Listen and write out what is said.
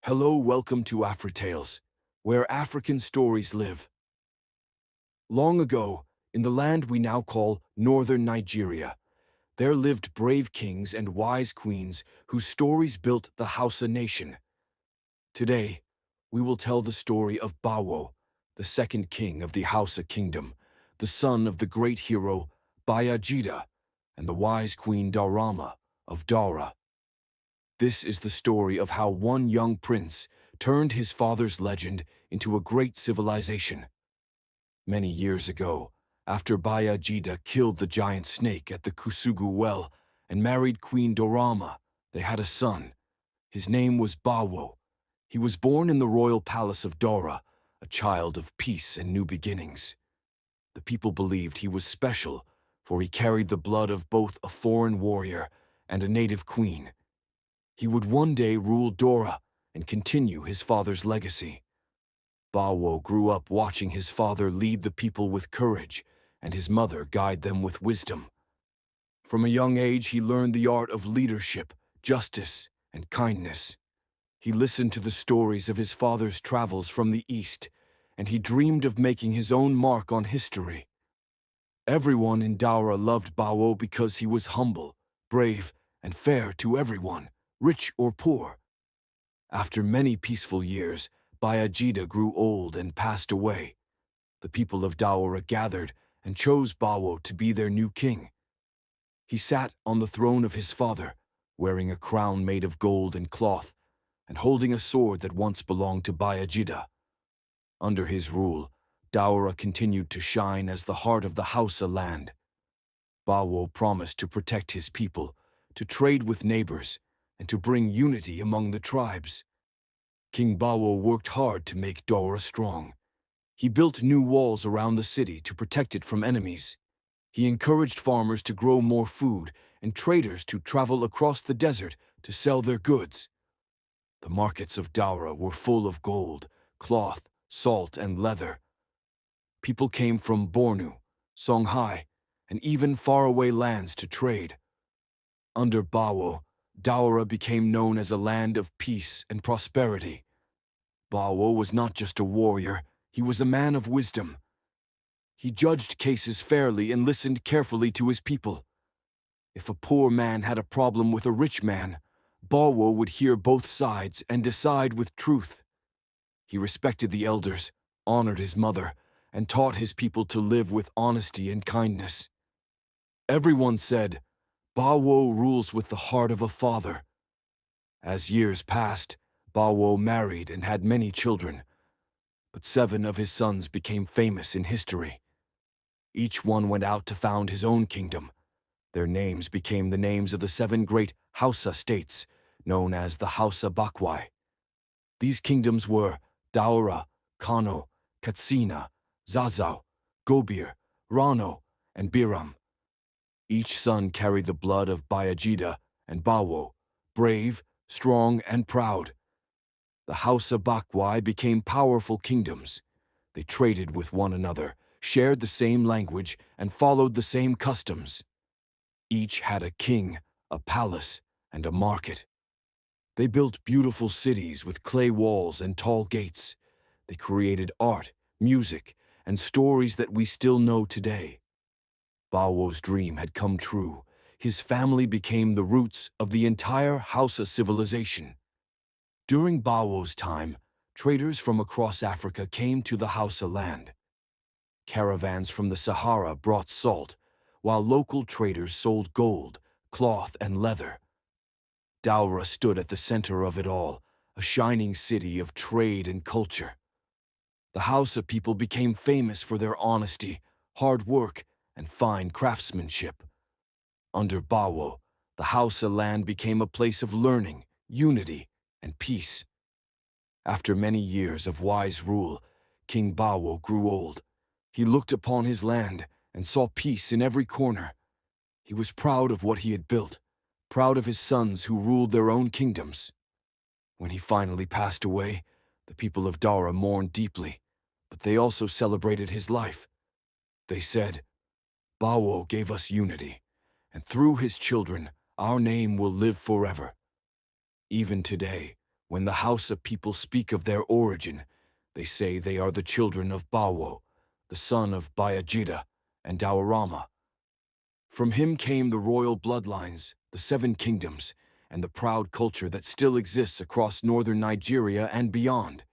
Hello, welcome to AfriTales, where African stories live. Long ago, in the land we now call northern Nigeria, there lived brave kings and wise queens whose stories built the Hausa nation. Today, we will tell the story of Bawo, the second king of the Hausa kingdom, the son of the great hero Bayajida and the wise queen Darama of Dara. This is the story of how one young prince turned his father's legend into a great civilization. Many years ago, after Bayajida killed the giant snake at the Kusugu well and married Queen Dorama, they had a son. His name was Bawo. He was born in the royal palace of Dora, a child of peace and new beginnings. The people believed he was special, for he carried the blood of both a foreign warrior and a native queen. He would one day rule Dora and continue his father's legacy. Bawo grew up watching his father lead the people with courage and his mother guide them with wisdom. From a young age, he learned the art of leadership, justice, and kindness. He listened to the stories of his father's travels from the East, and he dreamed of making his own mark on history. Everyone in Daura loved Bawo because he was humble, brave, and fair to everyone, rich or poor. After many peaceful years, Bayajida grew old and passed away. The people of Daura gathered and chose Bawo to be their new king. He sat on the throne of his father, wearing a crown made of gold and cloth, and holding a sword that once belonged to Bayajida. Under his rule, Daura continued to shine as the heart of the Hausa land. Bawo promised to protect his people, to trade with neighbors, and to bring unity among the tribes. King Bawo worked hard to make Daura strong. He built new walls around the city to protect it from enemies. He encouraged farmers to grow more food and traders to travel across the desert to sell their goods. The markets of Daura were full of gold, cloth, salt, and leather. People came from Bornu, Songhai, and even faraway lands to trade. Under Bawo, Daura became known as a land of peace and prosperity. Bawo was not just a warrior, he was a man of wisdom. He judged cases fairly and listened carefully to his people. If a poor man had a problem with a rich man, Bawo would hear both sides and decide with truth. He respected the elders, honored his mother, and taught his people to live with honesty and kindness. Everyone said, Bawo rules with the heart of a father. As years passed, Bawo married and had many children, but 7 of his sons became famous in history. Each one went out to found his own kingdom. Their names became the names of the 7 great Hausa states, known as the Hausa Bakwai. These kingdoms were Daura, Kano, Katsina, Zazau, Gobir, Rano, and Biram. Each son carried the blood of Bayajida and Bawo, brave, strong, and proud. The Hausa Bakwai became powerful kingdoms. They traded with one another, shared the same language, and followed the same customs. Each had a king, a palace, and a market. They built beautiful cities with clay walls and tall gates. They created art, music, and stories that we still know today. Bawo's dream had come true. His family became the roots of the entire Hausa civilization. During Bawo's time, traders from across Africa came to the Hausa land. Caravans from the Sahara brought salt, while local traders sold gold, cloth, and leather. Daura stood at the center of it all, a shining city of trade and culture. The Hausa people became famous for their honesty, hard work, and fine craftsmanship. Under Bawo, the Hausa land became a place of learning, unity, and peace. After many years of wise rule, King Bawo grew old. He looked upon his land and saw peace in every corner. He was proud of what he had built, proud of his sons who ruled their own kingdoms. When he finally passed away, the people of Dara mourned deeply, but they also celebrated his life. They said, Bawo gave us unity, and through his children, our name will live forever. Even today, When the Hausa people speak of their origin, they say they are the children of Bawo, the son of Bayajida and Dawarama. From him came the royal bloodlines, the seven kingdoms, and the proud culture that still exists across northern Nigeria and beyond.